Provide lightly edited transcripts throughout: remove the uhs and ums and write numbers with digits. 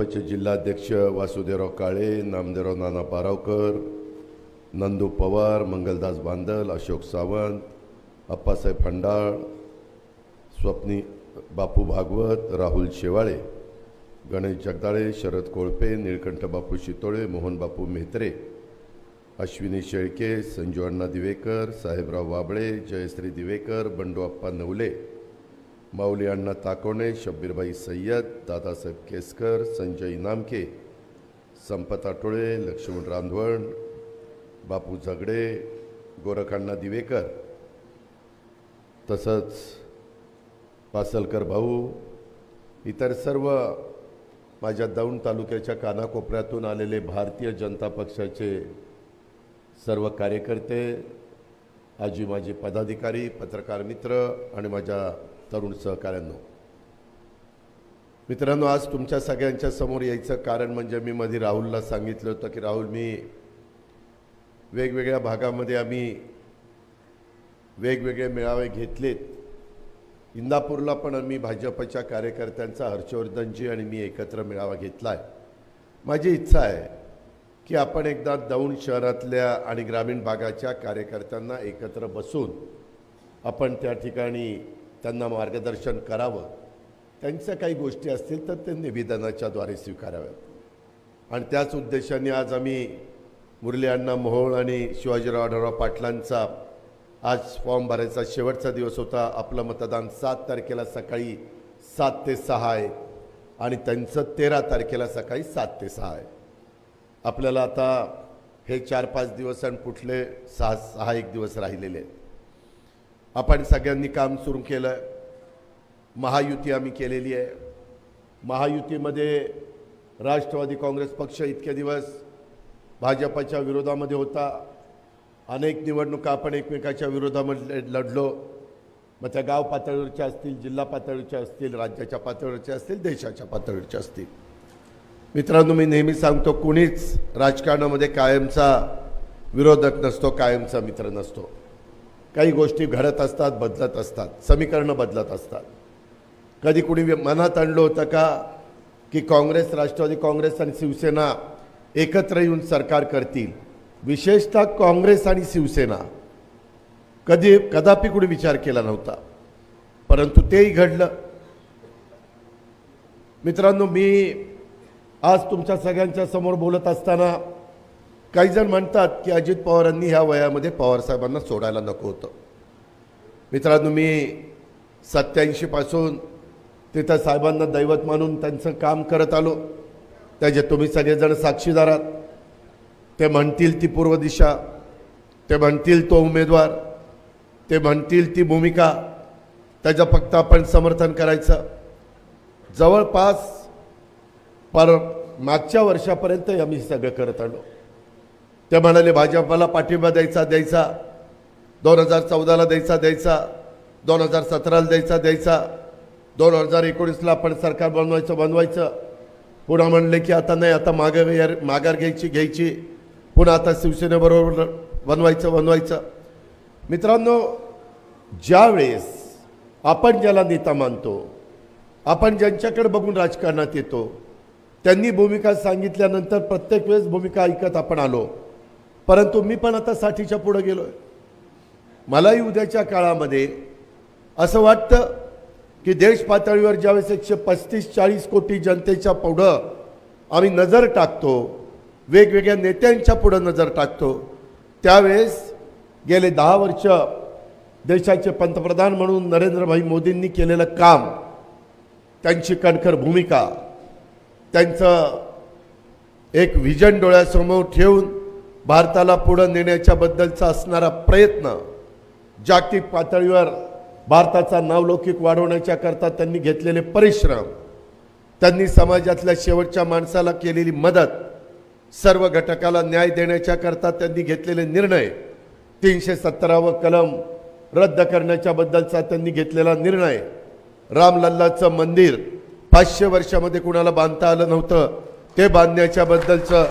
भाजपचे जिल्हाध्यक्ष वासुदेवराव काळे, नामदेवराव नाना पारावकर, नंदू पवार, मंगलदास बांदल, अशोक सावंत, अप्पासाहेब फंडाळ, स्वप्नी बापू भागवत, राहुल शेवाळे, गणेश जगदाळे, शरद कोळपे, निळकंठ बापू शितोळे, मोहन बापू मेहत्रे, अश्विनी शेळके, संजू अण्णा दिवेकर, साहेबराव वाबळे, जयश्री दिवेकर, बंडू अप्पा नवले, माऊली अण्णा ताकोणे, शब्बीरबाई सय्यद, दादासाहेब केसकर, संजय इनामके, संपत आठोळे, लक्ष्मण रांधवण, बापू झगडे, गोरख अण्णा दिवेकर, तसंच पासलकर भाऊ, इतर सर्व माझ्या दौंड तालुक्याच्या कानाकोपऱ्यातून आलेले भारतीय जनता पक्षाचे सर्व कार्यकर्ते, आजी माजी पदाधिकारी, पत्रकार मित्र आणि माझ्या तरुण सहकाऱ्यांनो, मित्रांनो, आज तुमच्या सगळ्यांच्या समोर यायचं कारण म्हणजे मी मध्ये राहुलला सांगितलं होतं की राहुल, मी वेगवेगळ्या भागामध्ये आम्ही वेगवेगळे मेळावे घेतलेत. इंदापूरला पण आम्ही भाजपच्या कार्यकर्त्यांचा, हर्षवर्धनजी आणि मी एकत्र मेळावा घेतला आहे. माझी इच्छा आहे की आपण एकदा दौंड शहरातल्या आणि ग्रामीण भागाच्या कार्यकर्त्यांना एकत्र बसून आपण त्या ठिकाणी त्यांना मार्गदर्शन करावं. त्यांच्या काही गोष्टी असतील तर ते निवेदनाच्याद्वारे स्वीकाराव्यात आणि त्याच उद्देशाने आज आम्ही मुरली अण्णा मोहोळ आणि शिवाजीराव आढळराव पाटलांचा आज फॉर्म भरायचा शेवटचा दिवस होता. आपलं मतदान 7 तारखेला सकाळी 7 ते 6 आहे आणि त्यांचं 13 तारखेला सकाळी 7 ते 6 आहे. आपल्याला आता हे 4-5 दिवस आणि पुढले 6-1 दिवस राहिलेले आहेत. आपण सगळ्यांनी काम सुरू केलं. महायुती आम्ही केलेली आहे. महायुतीमध्ये राष्ट्रवादी काँग्रेस पक्ष इतके दिवस भाजपच्या विरोधामध्ये होता. अनेक निवडणुका आपण एकमेकाच्या विरोधामध्ये लढलो. मग त्या गाव पातळीवरच्या असतील, जिल्हा पातळीवरच्या असतील, राज्याच्या पातळीवरच्या असतील, देशाच्या पातळीवरच्या असतील. मित्रांनो, मी नेहमी सांगतो, कुणीच राजकारणामध्ये कायमचा विरोधक नसतो, कायमचा मित्र नसतो. काही गोष्टी घडत असतात, बदलत असतात, समीकरणं बदलत असतात. कधी कुणी मनात आणलं होतं का की काँग्रेस, राष्ट्रवादी काँग्रेस आणि शिवसेना एकत्र येऊन सरकार करतील? विशेषतः काँग्रेस आणि शिवसेना कदापि कुणी विचार केला नव्हता, परंतु तेही घडलं. मित्रांनो, मी आज तुमच्या सगळ्यांच्या समोर बोलत असताना काही जण म्हणतात की अजित पवारांनी ह्या वयामध्ये पवारसाहेबांना सोडायला नको होतं. मित्रांनो, मी 87 पासून तिथं साहेबांना दैवत मानून त्यांचं काम करत आलो. त्याचे तुम्ही सगळेजण साक्षीदार आहात. ते म्हणतील ती पूर्व दिशा, ते म्हणतील तो उमेदवार, ते म्हणतील ती भूमिका, त्याचं फक्त आपण समर्थन करायचं. जवळपास मागच्या वर्षापर्यंत आम्ही सगळं करत आलो. ते म्हणाले भाजपला पाठिंबा द्यायचा, 2014ला द्यायचा, 2017ला द्यायचा, 2019ला आपण सरकार बनवायचं. पुन्हा म्हणले की आता नाही, आता माघार घ्यायची, पुन्हा आता शिवसेनेबरोबर बनवायचं. मित्रांनो, ज्यावेळेस आपण ज्याला नेता मानतो, आपण ज्यांच्याकडे बघून राजकारणात येतो, त्यांनी भूमिका सांगितल्यानंतर प्रत्येक वेळेस भूमिका ऐकत आपण आलो. परंतु मी पण आता 60च्या पुढे गेलो आहे. मलाही उद्याच्या काळामध्ये असं वाटतं की देश पातळीवर ज्यावेळेस 135-40 कोटी जनतेच्या पुढं आम्ही नजर टाकतो, वेगवेगळ्या नेत्यांच्या पुढं नजर टाकतो, त्यावेळेस गेले 10 वर्ष देशाचे पंतप्रधान म्हणून नरेंद्रभाई मोदींनी केलेलं काम, त्यांची कणखर भूमिका, त्यांचं एक व्हिजन डोळ्यासमोर ठेवून भारताला पुढे नेण्याच्याबद्दलचा असणारा प्रयत्न, जागतिक पातळीवर भारताचा नावलौकिक वाढवण्याच्या करता त्यांनी घेतलेले परिश्रम, त्यांनी समाजातल्या शेवटच्या माणसाला केलेली मदत, सर्व घटकाला न्याय देण्याच्या करता त्यांनी घेतलेले निर्णय, 317व कलम रद्द करण्याच्या बद्दलचा त्यांनी घेतलेला निर्णय, रामलल्लाचं मंदिर 500 वर्षामध्ये कुणाला बांधता आलं नव्हतं, ते बांधण्याच्या बद्दलचं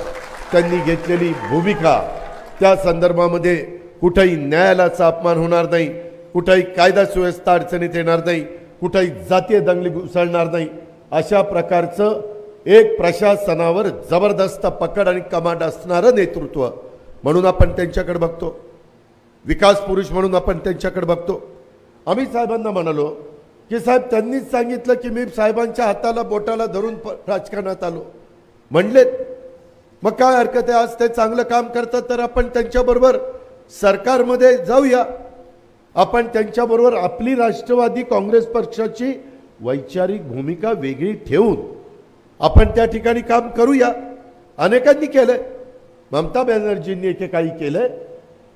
त्यांनी घेतलेली भूमिका, त्या संदर्भामध्ये कुठेही न्यायालयाचा अपमान होणार नाही, कुठेही कायदा सुव्यवस्था अडचणीत येणार नाही, कुठेही जातीय दंगली उसळणार नाही, अशा प्रकारचं एक प्रशासनावर जबरदस्त पकड आणि कमांड असणारं नेतृत्व म्हणून आपण त्यांच्याकडे बघतो, विकास पुरुष म्हणून आपण त्यांच्याकडे बघतो। आम्ही साहेबांना म्हणालो की साहेब त्यांनीच सांगितलं की मी साहेबांच्या हाताला बोटाला धरून राजकारणात आलो म्हणले, मग काय हरकत आहे? आज ते चांगलं काम करतात तर आपण त्यांच्याबरोबर सरकारमध्ये जाऊया, आपण त्यांच्याबरोबर आपली राष्ट्रवादी काँग्रेस पक्षाची वैचारिक भूमिका वेगळी ठेवून आपण त्या ठिकाणी काम करूया। अनेकांनी केलंय, ममता बॅनर्जींनी एकेकाळी केलंय,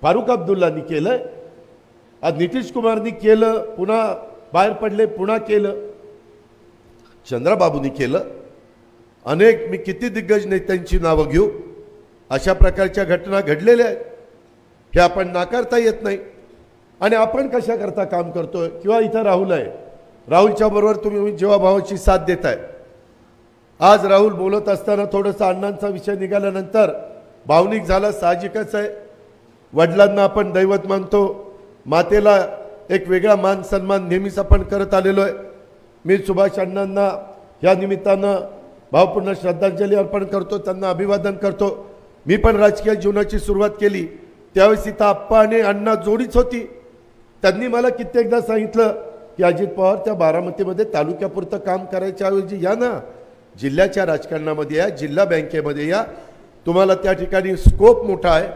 फारुख अब्दुल्लांनी केलंय, आज नितीश कुमारनी केलं, पुन्हा बाहेर पडले, पुन्हा केलं, चंद्रबाबूंनी केलं, अनेक मी किती दिग्गज नेत्यांची नावं घेऊ, अशा प्रकारच्या घटना घडलेल्या आहेत की आपण नाकारता येत नाही। आणि आपण कशा करता काम करतोय किंवा इथं राहुल आहे, राहुलच्या बरोबर तुम्ही जेव्हा भावाची साथ देताय, आज राहुल बोलत असताना थोडंसं अण्णांचा विषय निघाल्यानंतर भावनिक झाला, साहजिकच आहे। वडिलांना आपण दैवत मानतो, मातेला एक वेगळा मान सन्मान नेहमीच आपण करत आलेलो आहे। मी सुभाष अण्णांना या निमित्तानं भावपूर्ण श्रद्धांजली अर्पण करतो, त्यांना अभिवादन करतो। मी पण राजकीय जीवनाची सुरुवात केली त्यावेळेस इथं आप्पा आणि अण्णा जोडीच होती। त्यांनी मला कित्येकदा सांगितलं की अजित पवार त्या बारामतीमध्ये तालुक्यापुरतं काम करायच्या ऐवजी या ना, जिल्ह्याच्या राजकारणामध्ये या, जिल्हा बँकेमध्ये या, तुम्हाला त्या ठिकाणी स्कोप मोठा आहे।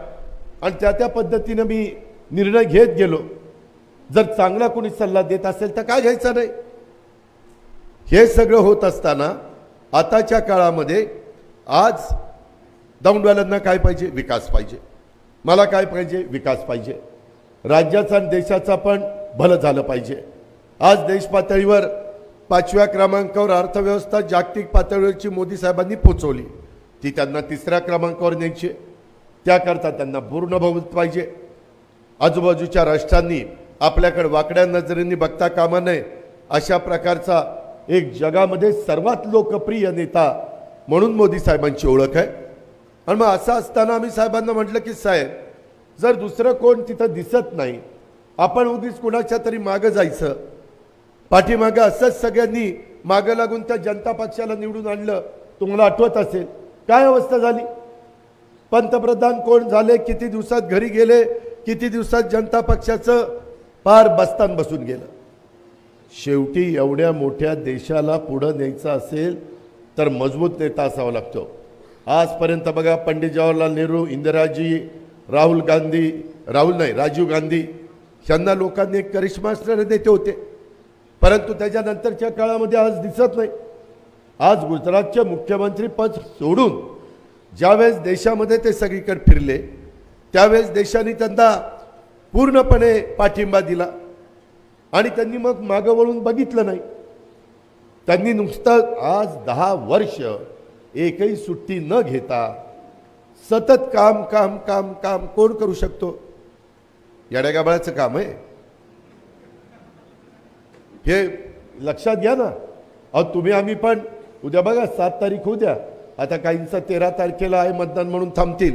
आणि त्या पद्धतीनं मी निर्णय घेत गेलो। जर चांगला कोणी सल्ला देत असेल तर काय घ्यायचा नाही। हे सगळं होत असताना आताच्या काळामध्ये आज दौंडवाल्यांना काय पाहिजे? विकास पाहिजे। मला काय पाहिजे? विकास पाहिजे। राज्याचा आणि देशाचा पण भलं झालं पाहिजे। आज देश पातळीवर 5व्या क्रमांकावर अर्थव्यवस्था जागतिक पातळीवरची मोदी साहेबांनी पोचवली, ती त्यांना 3ऱ्या क्रमांकावर न्यायची, त्याकरता त्यांना पूर्ण बहुमत पाहिजे। आजूबाजूच्या राष्ट्रांनी आपल्याकडे वाकड्या नजरेने बघता कामा नये, अशा प्रकारचा एक जगामध्ये सर्वात लोकप्रिय नेता म्हणून मोदी साहेबांची ओळख आहे। आणि मग असं असताना आम्ही साहेबांना म्हटलं की साहेब, जर दुसरं कोण तिथं दिसत नाही, आपण उगीच कुणाच्या तरी मागं जायचं? पाठीमागं असंच सगळ्यांनी मागं लागून त्या जनता पक्षाला निवडून आणलं, तुम्हाला आठवत असेल काय अवस्था झाली? पंतप्रधान कोण झाले, किती दिवसात घरी गेले, किती दिवसात जनता पक्षाचं पार बस्तान बसून गेलं। शेवटी एवढ्या मोठ्या देशाला पुढं न्यायचं असेल तर मजबूत नेता असावा लागतो। आजपर्यंत बघा, पंडित जवाहरलाल नेहरू, इंदिराजी, राजीव गांधी यांना लोकांनी एक करिश्मा असणारे नेते होते, परंतु त्याच्यानंतरच्या काळामध्ये आज दिसत नाही। आज गुजरातचे मुख्यमंत्री पद सोडून ज्यावेळेस देशामध्ये ते सगळीकडे फिरले त्यावेळेस देशाने त्यांना पूर्णपणे पाठिंबा दिला आणि त्यांनी मग मागं वळून बघितलं नाही। त्यांनी नुसतं आज 10 वर्ष एकही सुट्टी न घेता सतत काम काम काम काम कोण करू शकतो? येड्यागाबाळाचं काम आहे हे, लक्षात घ्या ना। अहो तुम्ही आम्ही पण उद्या बघा 7 तारीख उद्या, आता काहींचा 13 तारखेला आहे मतदान म्हणून थांबतील,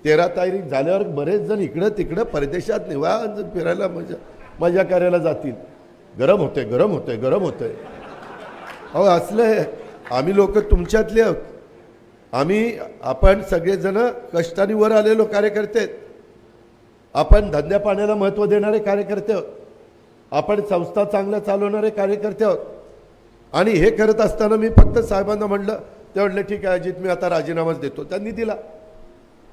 13 तारीख झाल्यावर बरेच जण इकडं तिकडं परदेशात निवांत फिरायला मजा करायला जातील। गरम होते गरम होते गरम होते। अहो असले आम्ही लोक तुमच्यातले आहोत, आपण सगळेजण कष्टाने वर आलेलो कार्यकर्ते आहेत, आपण धंद्या पाण्याला महत्त्व देणारे कार्यकर्ते आहोत, आपण संस्था चांगल्या चालवणारे कार्यकर्ते आहोत। आणि हे करत असताना मी फक्त साहेबांना म्हटलं, ते म्हटले ठीक आहे अजित मी आता राजीनामाच देतो। त्यांनी दिला,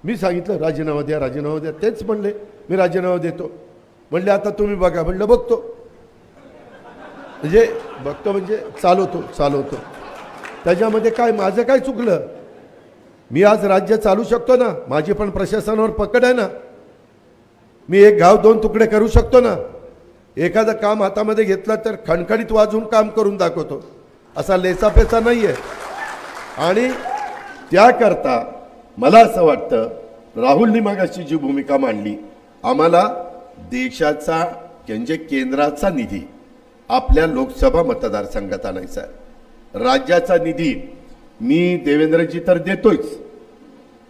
मी सांगितलं राजीनामा द्या राजीनामा द्या, तेच म्हणले मी राजीनामा देतो। म्हणले आता तुम्ही बघा, म्हणलं बघतो, म्हणजे बघतो म्हणजे चालवतो। त्याच्यामध्ये काय माझं काय चुकलं? मी आज राज्य चालू शकतो ना, माझी पण प्रशासनावर पकड आहे ना, मी एक गाव 2 तुकडे करू शकतो ना, एखादं काम हातामध्ये घेतलं तर खणखणीत वाजून काम करून दाखवतो, असा लेसापेसा नाही आहे। आणि त्याकरता मला असं वाटतं राहुलनी मागाशी जी भूमिका मांडली, आम्हाला देशाचा म्हणजे केंद्राचा निधी आपल्या लोकसभा मतदारसंघात आणायचा आहे। राज्याचा निधी मी देवेंद्रजी तर देतोच,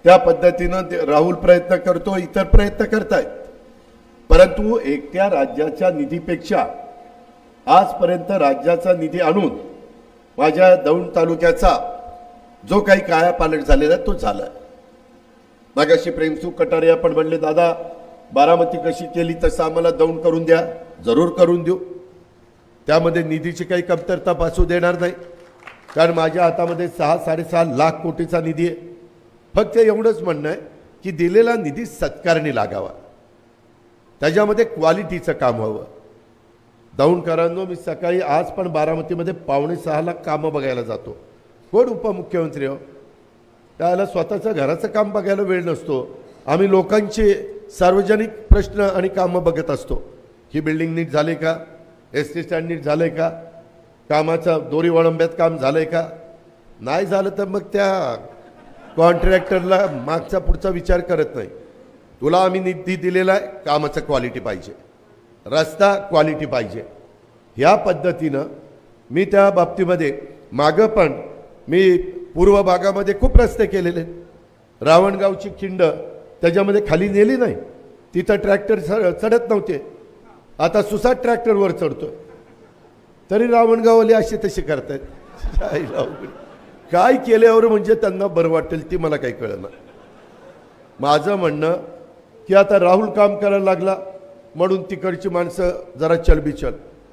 त्या पद्धतीनं राहुल प्रयत्न करतो, इतर प्रयत्न करतायत, परंतु एकट्या राज्याच्या निधीपेक्षा आजपर्यंत राज्याचा निधी आणून माझ्या दौंड तालुक्याचा जो काही कायापालट झालेला तो झाला. मागाशी प्रेमसुख कटारे आपण म्हणले दादा बारामती कशी केली तसं आम्हाला दौंड करून द्या. जरूर करून देऊ. त्यामध्ये निधीची काही कमतरता भासू देणार नाही. कारण माझ्या हातामध्ये 6-6.5 लाख कोटीचा निधी आहे. फक्त एवढंच म्हणणं आहे की दिलेला निधी सत्कारणी लागावा, त्याच्यामध्ये क्वालिटीचं काम व्हावं. दौंडकरांनो, मी सकाळी आज पण बारामतीमध्ये 5:45 लाख कामं बघायला जातो. कोण उपमुख्यमंत्री हो? त्याला स्वतःच्या घराचं काम बघायला वेळ नसतो. आम्ही लोकांचे सार्वजनिक प्रश्न आणि कामं बघत असतो. ही बिल्डिंग नीट झाले का, एस टी स्टँड नीट झालं आहे का, कामाचं दोरी वळंब्यात काम झालं आहे का, नाही झालं तर मग त्या कॉन्ट्रॅक्टरला मागचा पुढचा विचार करत नाही. तुला आम्ही निधी दिलेला आहे, कामाचं क्वालिटी पाहिजे, रस्ता क्वालिटी पाहिजे. ह्या पद्धतीनं मी त्या बाबतीमध्ये मागं पण मी पूर्व भागामध्ये खूप रस्ते केलेले आहेत. रावणगावची खिंड त्याच्यामध्ये खाली नेली नाही, तिथं ट्रॅक्टर चढत नव्हते, आता सुसाट ट्रॅक्टरवर चढतोय. तरी रावणगाववाले असे तसे करतायत. काय केल्यावर म्हणजे त्यांना बरं वाटेल ती मला काही कळलं. माझं म्हणणं की आता राहुल काम करायला लागला म्हणून तिकडची माणसं जरा चलबिचल,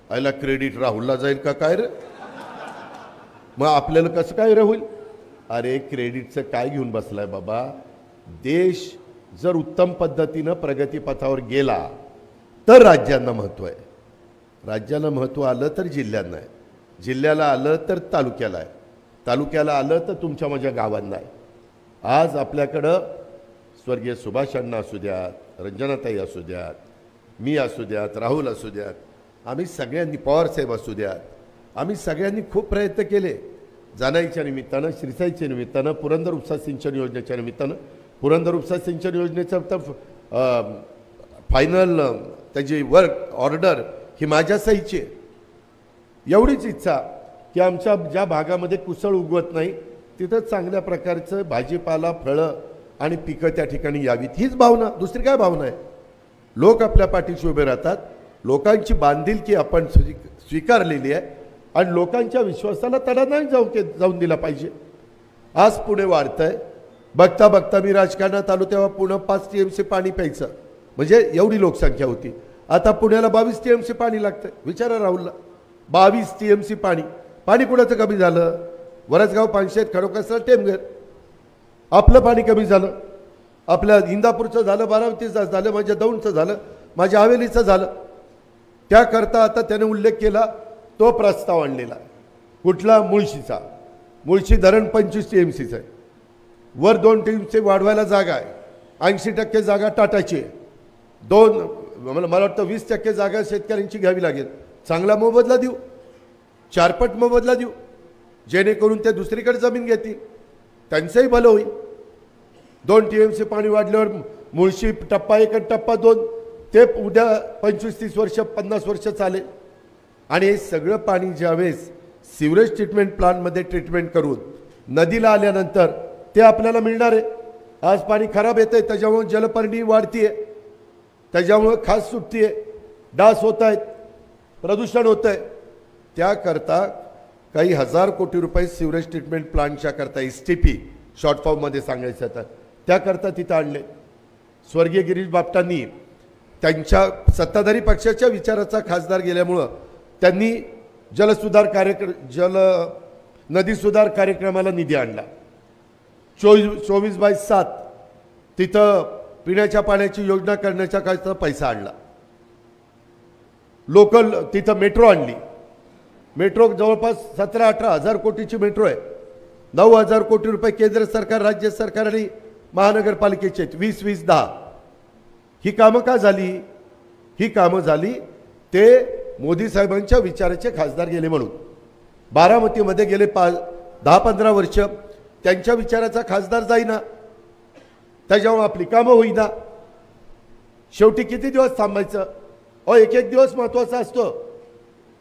आयला क्रेडिट राहुलला जाईल का काय रे, मग आपल्याला कसं काय रे होईल. अरे क्रेडिटचं काय घेऊन बसलाय बाबा. देश जर उत्तम पद्धतीनं प्रगतीपथावर गेला तर राज्यांना महत्त्व आहे. राज्याला महत्त्व आलं तर जिल्ह्यांना आहे, जिल्ह्याला आलं तर तालुक्याला आहे, तालुक्याला आलं तर तुमच्या माझ्या गावांना आहे. आज आपल्याकडं स्वर्गीय सुभाष अण्णा असू द्यात, रंजनाताई असू द्यात, मी असू द्यात, राहुल असू द्यात, आम्ही सगळ्यांनी, पवारसाहेब असू द्यात, आम्ही सगळ्यांनी खूप प्रयत्न केले. जानाईच्या निमित्तानं, श्रीसाईच्या निमित्तानं, पुरंदर उपसा सिंचन योजनेच्या निमित्तानं. पुरंदर उपसा सिंचन योजनेचं तर फायनल त्याची वर्क ऑर्डर ही माझ्या सहीची आहे. एवढीच इच्छा की आमच्या ज्या भागामध्ये कुसळ उगवत नाही तिथं चांगल्या प्रकारचं भाजीपाला, फळं आणि पिकं त्या ठिकाणी यावीत, हीच भावना, दुसरी काय भावना आहे. लोक आपल्या पाठीशी उभे राहतात. लोकांची बांधिलकी आपण स्वीकारलेली आहे आणि लोकांच्या विश्वासाला तडा नाही जाऊन दिला पाहिजे. आज पुणे वाढतं आहे. बघता बघता मी राजकारणात आलो तेव्हा पुणे 5 TMC पाणी प्यायचं म्हणजे एवढी लोकसंख्या होती. आता पुण्याला 22 TMC पाणी लागतं. विचारा राहुलला, 22 TMC पाणी. पाणी कुणाचं कमी झालं? वरसगाव, पानशेत, खडकवासला, टेमघर. आपलं पाणी कमी झालं. आपल्या इंदापूरचं झालं, बारामतीचं झालं, माझ्या दौंडचं झालं, माझ्या हवेलीचं झालं. त्याकरता आता त्याने उल्लेख केला, तो प्रस्ताव आणलेला. कुठला? मुळशीचा. मुळशी धरण 25 TMCचं आहे. वर 2 TMC वाढवायला जागा आहे. 80% जागा टाटाची आहे. मला वाटतं 20% जागा शेतकऱ्यांची घ्यावी लागेल. चांगला मोबदला देऊ, 4पट मोबदला देऊ, जेणेकरून ते दुसरीकडे जमीन घेतील, त्यांचंही भलं होईल. 2 TMC पाणी वाढल्यावर मुळशी टप्पा 1 आणि टप्पा 2 ते उद्या 25-30 वर्ष, 50 वर्ष चालेल. आणि हे सगळं पाणी ज्यावेळेस सिवरेज ट्रीटमेंट प्लांटमध्ये ट्रीटमेंट करून नदीला आल्यानंतर ते आपल्याला मिळणार आहे. आज पाणी खराब येतं आहे, त्याच्यामुळे जलपर्णी वाढती आहे, त्याच्यामुळं खास सुटती आहे, डास होत आहेत, प्रदूषण होतं आहे. त्याकरता काही 1000 कोटी रुपये सिवरेज ट्रीटमेंट प्लांटच्या करता STP शॉर्ट फॉर्ममध्ये सांगायचं तर त्याकरता तिथं आणले. स्वर्गीय गिरीश बापटांनी त्यांच्या सत्ताधारी पक्षाच्या विचाराचा खासदार गेल्यामुळं त्यांनी नदी सुधार कार्यक्रमाला निधी आणला. 24/7 तिथं पिण्याच्या पाण्याची योजना करण्याच्या काळाचा पैसा आणला. लोकल तिथं मेट्रो आणली. मेट्रो जवळपास 17-18 हजार कोटीची मेट्रो आहे. 9,000 कोटी रुपये केंद्र सरकार, राज्य सरकार आणि महानगरपालिकेचे आहेत. 20-20-10 ही कामं का झाली? ही कामं झाली ते मोदी साहेबांच्या विचाराचे खासदार गेले म्हणून. बारामतीमध्ये गेले 10-15 वर्ष त्यांच्या विचाराचा खासदार जाईना, त्याच्यामुळे आपली कामं होईना. शेवटी किती दिवस थांबायचं? एक दिवस महत्त्वाचा असतो.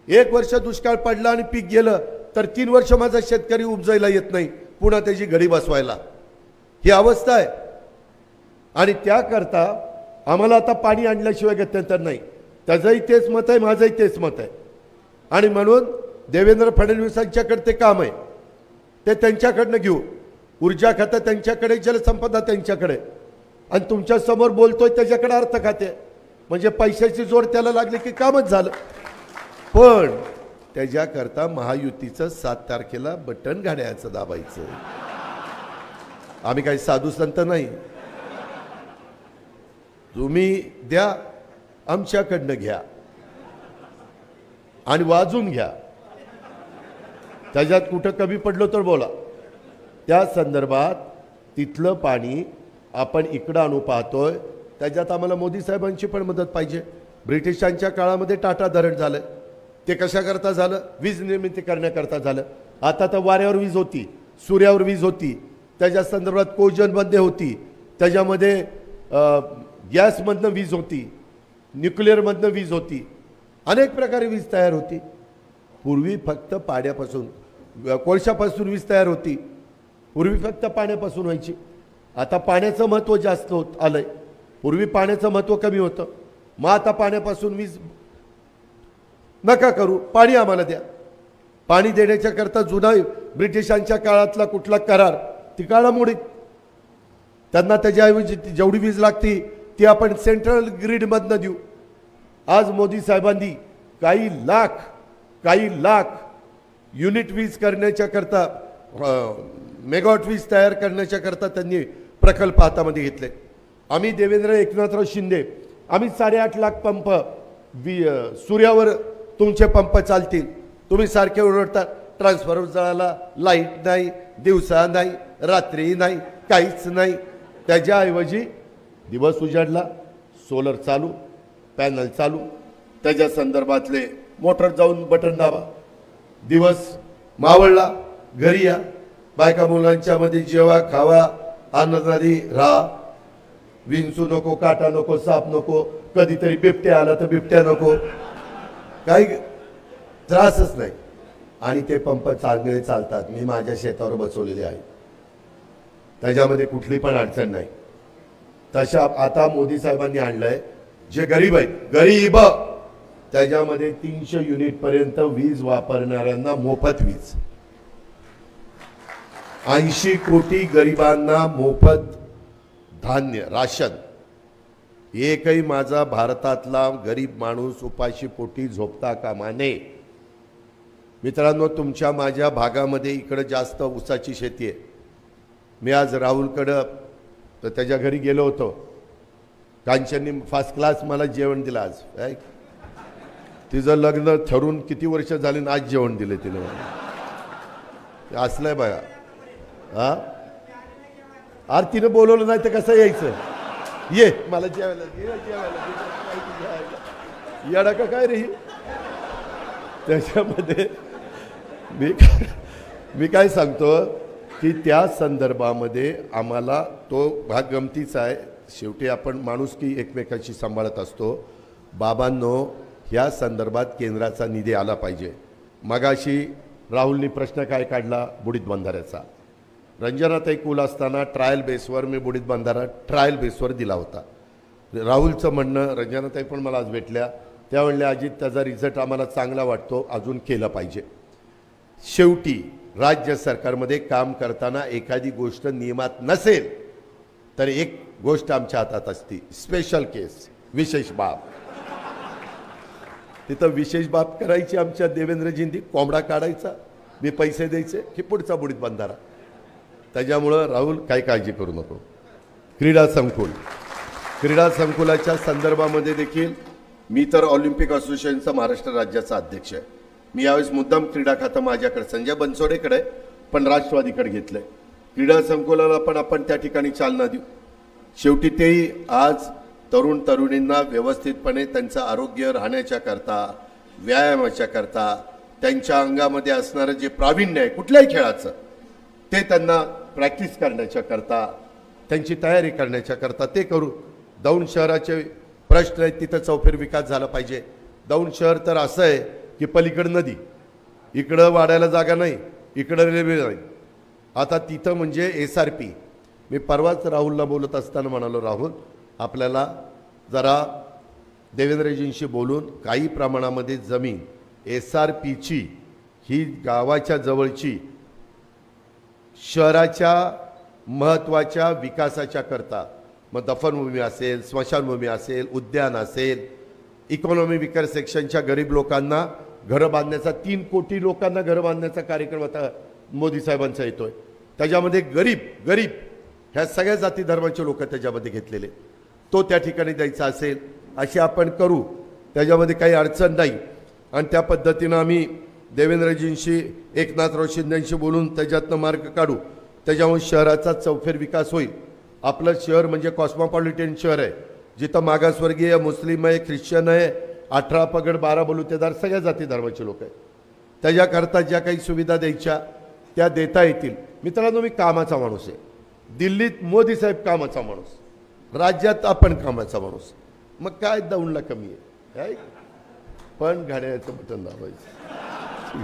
1 वर्ष दुष्काळ पडला आणि पीक गेलं तर 3 वर्ष माझा शेतकरी उपजायला येत नाही, पुन्हा त्याची घडी बसवायला, ही अवस्था आहे. आणि त्याकरता आम्हाला आता पाणी आणल्याशिवाय गत्यंतर नाही. त्याचंही तेच मत आहे, माझंही तेच मत आहे. आणि म्हणून देवेंद्र फडणवीसांच्याकडे ते काम आहे, ते त्यांच्याकडनं घेऊ. ऊर्जा खातं त्यांच्याकडे, जलसंपदा त्यांच्याकडे, आणि तुमच्या समोर बोलतोय त्याच्याकडे अर्थ खाते. म्हणजे पैशाची जोड त्याला लागली की कामच झालं. पण त्याच्याकरता महायुतीचं 7 तारखेला बटन घड्याळाचं दाबायचं. आम्ही काही साधू संत नाही. तुम्ही द्या, आमच्याकडनं घ्या आणि वाजून घ्या. त्याच्यात कुठं कमी पडलो तर बोला. त्या संदर्भात तिथलं पाणी आपण इकडं आणू पाहतोय. त्याच्यात आम्हाला मोदी साहेबांची पण मदत पाहिजे. ब्रिटिशांच्या काळामध्ये टाटा धरण झालं, ते कशाकरता झालं? वीज निर्मिती करण्याकरता झालं. आता तर वाऱ्यावर वीज होती, सूर्यावर वीज होती, त्याच्या संदर्भात कोजनमध्ये होती, त्याच्यामध्ये गॅसमधनं वीज होती, न्यूक्लिअरमधनं वीज होती, अनेक प्रकारे वीज तयार होती. पूर्वी फक्त पाण्यापासून, कोळशापासून वीज तयार होती. पूर्वी फक्त पाण्यापासून व्हायची. आता पाण्याचं महत्त्व जास्त होत आलंय. पूर्वी पाण्याचं महत्त्व कमी होतं. मग आता पाण्यापासून वीज नका करू, पाणी आम्हाला द्या. पाणी देण्याच्या करता जुना ब्रिटिशांच्या काळातला कुठला करार ती काळामोडीत. त्यांना त्याच्याऐवजी जेवढी वीज लागती ती आपण सेंट्रल ग्रीडमधनं देऊ. आज मोदी साहेबांनी काही लाख युनिट वीज करण्याच्या करता, मेगावॉट वीज तयार करण्याच्या करता त्यांनी प्रकल्प हातामध्ये घेतले. आम्ही देवेंद्र एकनाथराव शिंदे, आम्ही 8.5 लाख पंप सूर्यावर तुमचे पंप चालतील. तुम्ही सारखे ओरडतात ट्रान्सफॉर्मर जळाला, लाईट नाही, दिवसा नाही, रात्री नाही, काहीच नाही. त्याच्याऐवजी दिवस उजाडला, सोलर चालू, पॅनल चालू, त्याच्या संदर्भातले मोटर जाऊन बटन दाबा, दिवस मावळला, घरी या, बायका मुलांच्या मध्ये जेवा, खावा, आनंदाने राहा. विंचू नको, काटा नको, साप नको, कधीतरी बिबट्या आला तर बिबट्या नको, काही त्रासच नाही. आणि ते पंप चांगले चालतात. मी माझ्या शेतावर बसवलेले आहे, त्याच्यामध्ये कुठली पण अडचण नाही. तशा आता मोदी साहेबांनी आणलंय, जे गरीब आहेत, गरीब, त्याच्यामध्ये 300 युनिट पर्यंत वीज वापरणाऱ्यांना मोफत वीज. 80 कोटी गरिबांना मोफत धान्य, राशन. एकही माझा भारतातला गरीब माणूस उपाशी पोटी झोपता कामा नये. मित्रांनो, तुमच्या माझ्या भागामध्ये इकडे जास्त ऊसाची शेती आहे. मी आज राहुलकडं तर त्याच्या घरी गेलो होतो. कांचननी फर्स्ट क्लास मला जेवण दिलं आज. तिचं लग्न ठरून किती वर्ष झाली ना आज जेवण दिले तिने मला. असलंय बघा. हा, आरतीनं बोलवलं नाही तर कसं यायचं? ये मला जेवायला, येडा का काय रे? त्याच्यामध्ये मी काय सांगतो की त्या संदर्भामध्ये आम्हाला तो भाग गमतीचा आहे. शेवटी आपण माणुसकी एकमेकांशी सांभाळत असतो. बाबांनो, ह्या संदर्भात केंद्राचा निधी आला पाहिजे. मगाशी राहुलनी प्रश्न काय काढला? बुडीत बंधाऱ्याचा. रंजनाताई कुल असताना ट्रायल बेसवर मी बुडीत बंधारा ट्रायल बेसवर दिला होता. राहुलचं म्हणणं, रंजनाताई पण मला आज भेटल्या, त्या म्हणल्या अजित त्याचा रिझल्ट आम्हाला चांगला वाटतो, अजून केलं पाहिजे. शेवटी राज्य सरकारमध्ये काम करताना एखादी गोष्ट नियमात नसेल तर एक गोष्ट आमच्या हातात असते, स्पेशल केस, विशेष बाब. तिथं विशेष बाब करायची आमच्या देवेंद्रजींनी. कोंबडा काढायचा, मी पैसे द्यायचे की पुढचा बुडीत बंधारा. त्याच्यामुळं राहुल काही काळजी करू नको. क्रीडा संकुलाच्या संदर्भामध्ये देखील मी तर ऑलिम्पिक असोसिएशनचा महाराष्ट्र राज्याचा अध्यक्ष आहे. मी यावेळेस मुद्दाम क्रीडा खातं माझ्याकडे संजय बनसोडेकडे पण राष्ट्रवादीकडे घेतलंय. क्रीडा संकुलाला पण आपण त्या ठिकाणी चालना देऊ. शेवटी तेही आज तरुण तरुणींना व्यवस्थितपणे त्यांचं आरोग्य राहण्याच्या करता, व्यायामाच्या करता, त्यांच्या अंगामध्ये असणारं जे प्रावीण्य आहे कुठल्याही खेळाचं ते त्यांना प्रॅक्टिस करण्याच्या करता, त्यांची तयारी करण्याच्या करता ते करू. दौंड शहराचे प्रश्न आहेत, तिथं चौफेर विकास झाला पाहिजे. दौंड शहर तर असं आहे की पलीकडं नदी, इकडं वाढायला जागा नाही, इकडं रेल्वे नाही. आता तिथं म्हणजे SRP. मी परवाच राहुलला बोलत असताना म्हणालो, राहुल आपल्याला जरा देवेंद्रजींशी बोलून काही प्रमाणामध्ये जमीन SRPची, ही गावाच्या जवळची, शहराच्या महत्त्वाच्या विकासाच्या करता, मग दफनभूमी असेल, स्मशानभूमी असेल, उद्यान असेल, इकॉनॉमी विकर सेक्शनच्या गरीब लोकांना घरं बांधण्याचा 3 कोटी लोकांना घरं बांधण्याचा कार्यक्रम आता मोदी साहेबांचा येतोय. त्याच्यामध्ये गरीब गरीब ह्या सगळ्या जाती धर्माचे लोक त्याच्यामध्ये घेतलेले, तो त्या ठिकाणी द्यायचा असेल अशी आपण करू, त्याच्यामध्ये काही अडचण नाही. आणि त्या पद्धतीनं आम्ही देवेंद्रजींशी, एकनाथराव शिंदेंशी बोलून त्याच्यातनं मार्ग काढू. त्याच्यामुळे शहराचा चौफेर विकास होईल. आपलं शहर म्हणजे कॉस्मोपॉलिटन शहर आहे, जिथं मागासवर्गीय, मुस्लिम आहे, ख्रिश्चन आहे, 18 पगड 12 बलुतेदार सगळ्या जाती धर्माचे लोक आहेत. त्याच्याकरता ज्या काही सुविधा द्यायच्या त्या देता येतील. मित्रांनो, मी कामाचा माणूस आहे. दिल्लीत मोदी साहेब कामाचा माणूस, राज्यात आपण कामाचा माणूस, मग काय दौंडला कमी आहे. पण घड्याळाचं बटन दाबायचं,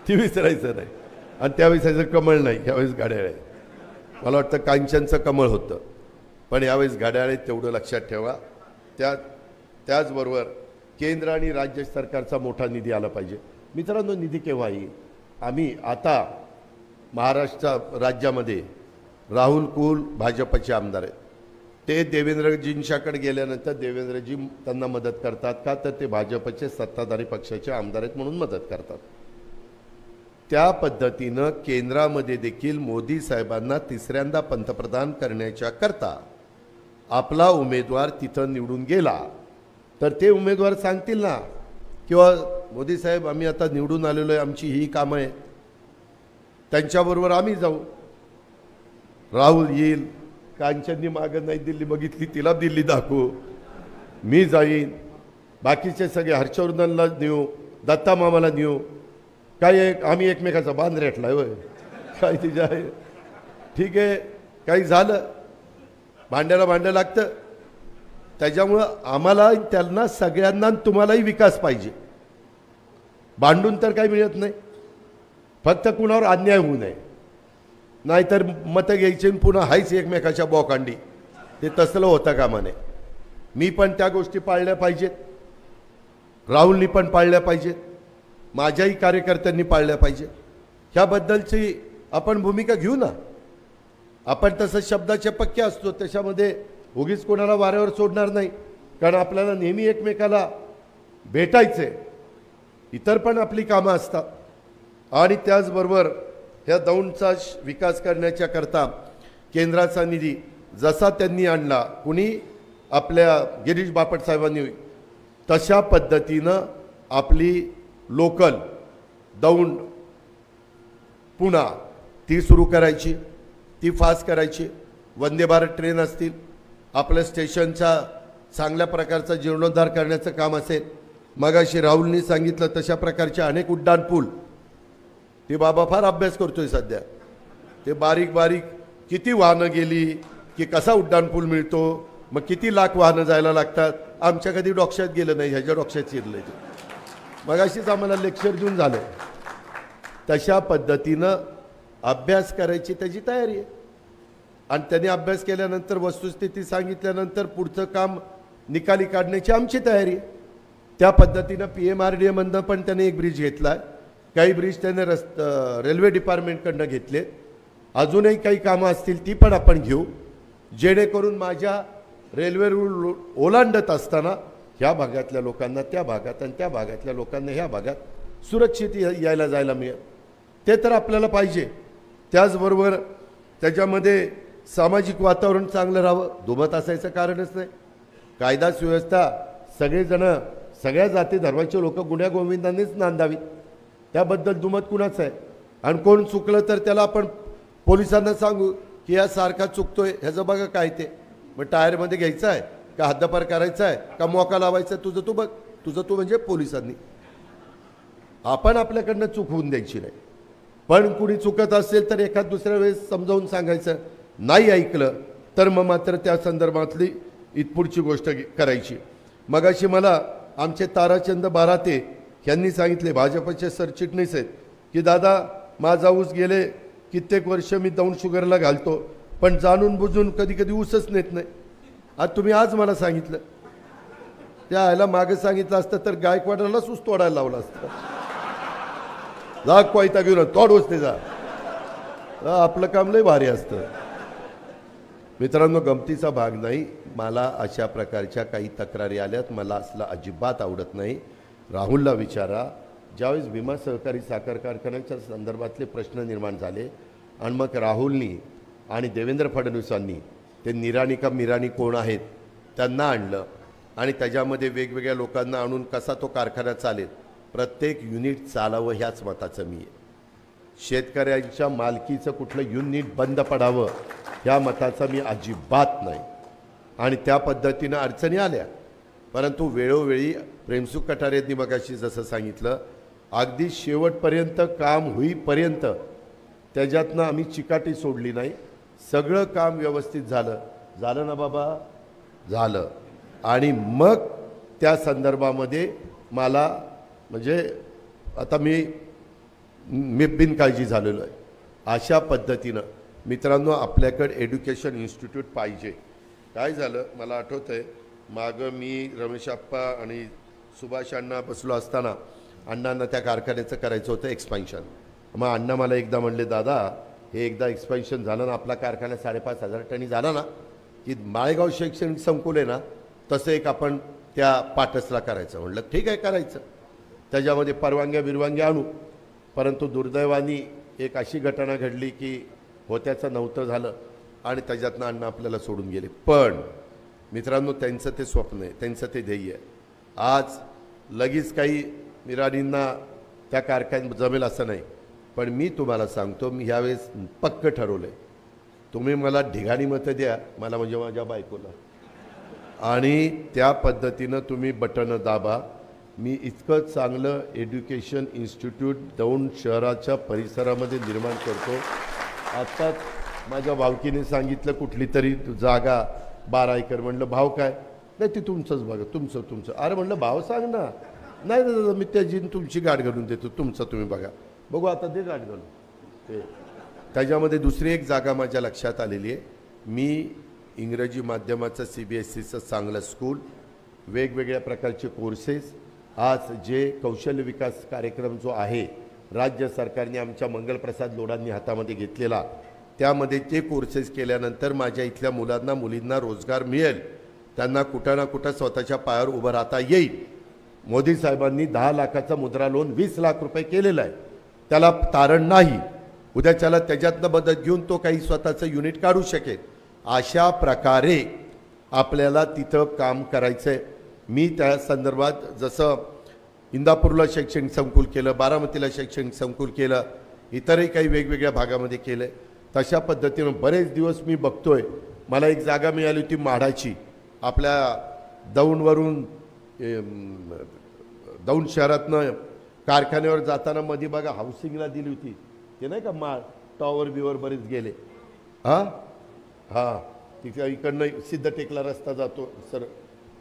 ती विसरायचं नाही. आणि त्यावेळेस कमळ नाही, यावेळेस घड्याळ आहे. मला वाटतं कांचनचं कमळ होतं, पण यावेळेस घड्याळ आहे, तेवढं लक्षात ठेवा. त्याचबरोबर केंद्र आणि राज्य सरकारचा मोठा निधी आला पाहिजे. मित्रांनो, निधी केव्हा येईल? आम्ही आता महाराष्ट्र राज्यामध्ये राहुल कुल भाजपचे आमदार आहेत. ते देवेंद्रजींच्याकडे गेल्यानंतर देवेंद्रजी त्यांना मदत करतात का, तर ते भाजपचे सत्ताधारी पक्षाचे आमदार आहेत म्हणून मदत करतात. त्या पद्धतीनं केंद्रामध्ये देखील मोदी साहेबांना तिसऱ्यांदा पंतप्रधान करण्याच्या करता आपला उमेदवार तिथं निवडून गेला तर ते उमेदवार सांगतील ना, किंवा मोदी साहेब आम्ही आता निवडून आलेलो आहे, आमची ही कामं आहेत, त्यांच्याबरोबर आम्ही जाऊ. राहुल येईल, कांचननी मागं नाही दिल्ली बघितली, तिला दिल्ली दाखवू, मी जाईन, बाकीचे सगळे हर्षवर्धनला नेऊ, दत्ता मामाला नेऊ. काय आम्ही एकमेकाचा बांध रेटलाय होय काय तिच्या आहे. ठीक आहे, काही झालं भांड्याला भांडं लागतं. त्याच्यामुळं आम्हाला त्यांना सगळ्यांना तुम्हालाही विकास पाहिजे. भांडून तर काही मिळत नाही, फक्त कुणावर अन्याय होऊ नये. नाहीतर मतं घ्यायची पुन्हा हायच एकमेकाच्या बॉकांडी, ते तसलं होतं कामा नये. मी पण त्या गोष्टी पाळल्या पाहिजेत, राहुलनी पण पाळल्या पाहिजेत, माझ्याही कार्यकर्त्यांनी पाळल्या पाहिजे. ह्याबद्दलची आपण भूमिका घेऊ ना. आपण तसं शब्दाचे पक्के असतो, त्याच्यामध्ये उगीच कोणाला वाऱ्यावर सोडणार नाही, कारण आपल्याला नेहमी एकमेकाला भेटायचे. इतर पण आपली कामं असतात. आणि त्याचबरोबर ह्या दौंडचा विकास करण्याच्या करता केंद्राचा निधी जसा त्यांनी आणला, कुणी आपल्या गिरीश बापट साहेबांनी, तशा पद्धतीनं आपली लोकल दौंड पुणा ती सुरू करायची, ती फास्ट करायची. वंदे भारत ट्रेन असतील, आपल्या स्टेशनचा चांगल्या प्रकारचा जीर्णोद्धार करण्याचं काम असेल. मगाशी राहुलनी सांगितलं तशा प्रकारचे अनेक उड्डाण पूल, ते बाबा फार अभ्यास करतोय सध्या. ते बारीक बारीक किती वाहनं गेली की कसा उड्डाण पूल मिळतो, मग किती लाख वाहनं जायला लागतात, आमच्या कधी डोक्यात गेलं नाही, ह्याच्या डोक्यात शिरलं ते. मगाशीच आम्हाला लेक्चर देऊन झालं. तशा पद्धतीनं अभ्यास करायची त्याची तयारी आहे. आणि त्यांनी अभ्यास केल्यानंतर वस्तुस्थिती सांगितल्यानंतर पुढचं काम निकाली काढण्याची आमची तयारी आहे. त्या पद्धतीनं PMRDA पण त्याने एक ब्रिज घेतला आहे, काही ब्रिज त्याने रेल्वे डिपार्टमेंटकडनं घेतले. अजूनही काही कामं असतील ती पण आपण घेऊ, जेणेकरून माझ्या रेल्वे रूळ ओलांडत असताना ह्या भागातल्या लोकांना त्या भागात आणि त्या भागातल्या लोकांना ह्या भागात सुरक्षित यायला जायला मिळेल. ते तर आपल्याला पाहिजे. त्याचबरोबर त्याच्यामध्ये सामाजिक वातावरण चांगलं राहावं, दुमत असायचं कारणच नाही. कायदा सुव्यवस्था सगळेजणं, सगळ्या जाती धर्माचे लोक गुण्यागोविंदांनीच नांदावीत, त्याबद्दल दुमत कुणाचं आहे. आणि कोण चुकलं तर त्याला आपण पोलिसांना सांगू की या सारखा चुकतोय, ह्याचं बघा काय ते. मग टायरमध्ये घ्यायचं आहे का, हद्दपार करायचा आहे का, मोका लावायचा आहे, तुझं तू बघ, तुझं तू म्हणजे पोलिसांनी. आपण आपल्याकडनं चूक होऊन द्यायची नाही. पण कुणी चुकत असेल तर एखाद दुसऱ्या वेळेस समजावून सांगायचं. नाही ऐकलं तर मग मात्र त्या संदर्भातली इथपुढची गोष्ट करायची. मगाशी मला आमचे ताराचंद बाराते यांनी सांगितले, भाजपचे सरचिटणीस आहेत, की दादा माझा ऊस गेले कित्येक वर्ष मी दौंड शुगरला घालतो, पण जाणून बुजून कधी कधी ऊसच नेत नाही. आज तुम्ही आज मला सांगितलं, त्या ह्याला मागे सांगितलं असतं तर गायकवाडालाच ऊस तोडायला लावला असतं. जा कोयता घेऊन तोड ऊस ते जा, आपलं काम लय भारी असतं. मित्रांनो, गमतीचा भाग नाही, मला अशा प्रकारच्या काही तक्रारी आल्यात, मला असलं अजिबात आवडत नाही. राहुलला विचारा, ज्यावेळेस भीमा सहकारी साखर कारखान्याच्या संदर्भातले प्रश्न निर्माण झाले आणि मग राहुलनी आणि देवेंद्र फडणवीसांनी ते निराणी का मिराणी कोण आहेत त्यांना आणलं आणि त्याच्यामध्ये वेगवेगळ्या लोकांना आणून कसा तो कारखाना चालेल, प्रत्येक युनिट चालावं ह्याच मताचं मी आहे. शेतकऱ्यांच्या मालकीचं कुठलं युनिट बंद पडावं ह्या मताचा मी अजिबात नाही. आणि त्या पद्धतीनं अडचणी आल्या, परंतु वेळोवेळी प्रेमसुख कटारेंनी मगाशी जसं सांगितलं, अगदी शेवटपर्यंत काम होईपर्यंत त्याच्यातनं आम्ही चिकाटी सोडली नाही. सगळं काम व्यवस्थित झालं ना बाबा, झालं. आणि मग त्या संदर्भामध्ये मला म्हणजे आता मी बिनकाळजी झालेलो आहे. अशा पद्धतीनं मित्रांनो, आपल्याकडे एज्युकेशन इन्स्टिट्यूट पाहिजे. काय झालं मला आठवतं आहे, मागं मी रमेश आप्पा आणि सुभाष अण्णा बसलो असताना अण्णांना त्या कारखान्याचं करायचं होतं एक्सपान्शन. मग अण्णा मला एकदा म्हणले, दादा हे एकदा एक्सपान्शन झालं ना, आपला कारखाना 5,500 टनी झाला ना, की माळेगाव शैक्षणिक संकुल आहे ना, तसं एक आपण त्या पाटसला करायचं. म्हणलं ठीक आहे, करायचं. त्याच्यामध्ये परवानग्या आणू. परंतु दुर्दैवाने एक अशी घटना घडली की होत्याचं नव्हतं झालं आणि त्याच्यातनं अण्णा आपल्याला सोडून गेले. पण मित्रांनो, त्यांचं ते स्वप्न आहे, त्यांचं ते ध्येय आहे. आज लगेच काही मिराणींना त्या कारखान्यात जमेल असं नाही, पण मी तुम्हाला सांगतो, मी ह्यावेळेस पक्क ठरवलं आहे, तुम्ही मला ढिगाणी मतं द्या, मला म्हणजे माझ्या बायकोला, आणि त्या पद्धतीनं तुम्ही बटणं दाबा. मी इतकं चांगलं एज्युकेशन इन्स्टिट्यूट दौंड शहराच्या परिसरामध्ये निर्माण करतो. आत्ताच माझ्या भावकीने सांगितलं कुठली तरी जागा 12 एकर. म्हणलं भाव काय? नाही ती तुमचंच बघा, तुमचं. अरे म्हणलं भाव सांग ना. नाही दादा, मी त्याची तुमची गाठ घालून देतो, तुमचं तुम्ही बघा. बघू आता ते गाठ घालून ते. त्याच्यामध्ये दुसरी एक जागा माझ्या लक्षात आलेली आहे. मी इंग्रजी माध्यमाचं CBSEचं चांगलं स्कूल, वेगवेगळ्या प्रकारचे कोर्सेस, आज जे कौशल्य विकास कार्यक्रम जो आहे राज्य सरकारने आमच्या मंगलप्रसाद लोढांनी हातामध्ये घेतलेला, त्यामध्ये ते कोर्सेस केल्यानंतर माझ्या इथल्या मुलींना रोजगार मिळेल, त्यांना कुठं ना कुठं स्वतःच्या पायावर उभं राहता येईल. मोदी साहेबांनी 10 लाखाचं मुद्रा लोन 20 लाख रुपये केलेलं आहे. त्याला तारण नाही. उद्याच्याला त्याच्यातनं मदत घेऊन तो काही स्वतःचं युनिट काढू शकेल. अशा प्रकारे आपल्याला तिथं काम करायचं आहे. मी त्या संदर्भात जसं इंदापूरला शैक्षणिक संकुल केलं, बारामतीला शैक्षणिक संकुल केलं, इतरही काही वेगवेगळ्या भागामध्ये केलं आहे, तशा पद्धतीनं बरेच दिवस मी बघतोय. मला एक जागा मिळाली होती माढाची, आपल्या दौंडवरून दौंड शहरातनं कारखान्यावर जाताना मध्ये बघा हाऊसिंगला दिली होती, ते नाही का माळ टॉवर बिवर बरेच गेले. हां तिथे इकडनं सिद्धटेकला रस्ता जातो सर,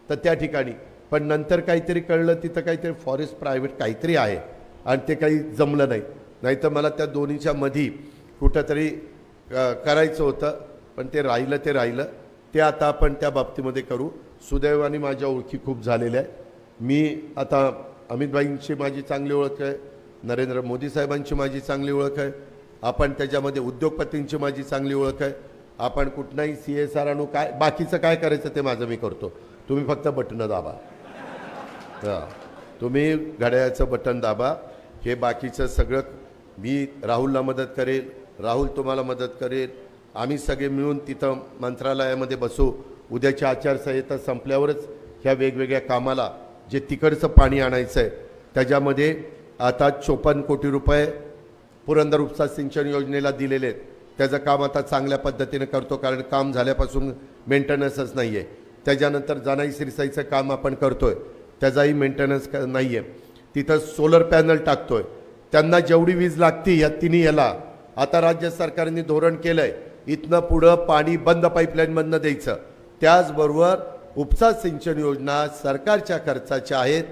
तर त्या ठिकाणी. पण नंतर काहीतरी कळलं तिथं काहीतरी फॉरेस्ट प्रायव्हेट काहीतरी आहे आणि ते काही जमलं नाही. नाहीतर मला त्या दोन्हीच्या मधी कुठंतरी करायचं होतं, पण ते राहिलं. ते आता आपण त्या बाबतीमध्ये करू. सुदैवाने माझ्या ओळखी खूप झालेल्या आहे. मी आता अमितभाईंची माझी चांगली ओळख आहे, नरेंद्र मोदी साहेबांची माझी चांगली ओळख आहे, आपण त्याच्यामध्ये उद्योगपतींची माझी चांगली ओळख आहे. आपण कुठलाही CSR आणू, काय बाकीचं काय करायचं ते माझं मी करतो. तुम्ही फक्त बटणं दाबा. हां, तुम्ही घड्याळाचं बटन दाबा. हे बाकीचं सगळं मी राहुलला मदत करेल, राहुल तुम्हाला मदत करेल. आम्ही सगळे मिळून तिथं मंत्रालयामध्ये बसू. उद्याच्या आचारसंहिता संपल्यावरच ह्या वेगवेगळ्या कामाला जे तिकडचं पाणी आणायचं आहे त्याच्यामध्ये आता 54 कोटी रुपये पुरंदर उपसा सिंचन योजनेला दिलेले आहेत. त्याचं काम आता चांगल्या पद्धतीने करतो, कारण काम झाल्यापासून मेंटेनन्सच नाही आहे. त्याच्यानंतर जानाई सिरसाईचं काम आपण करतोय, त्याचाही मेंटेनन्स नाही आहे. तिथं सोलर पॅनल टाकतोय, त्यांना जेवढी वीज लागती या तिन्ही याला आता राज्य सरकारने धोरण केलं आहे, इथनं पुढं पाणी बंद पाईपलाईनमधनं द्यायचं. त्याचबरोबर उपसा सिंचन योजना सरकारच्या खर्चाच्या आहेत.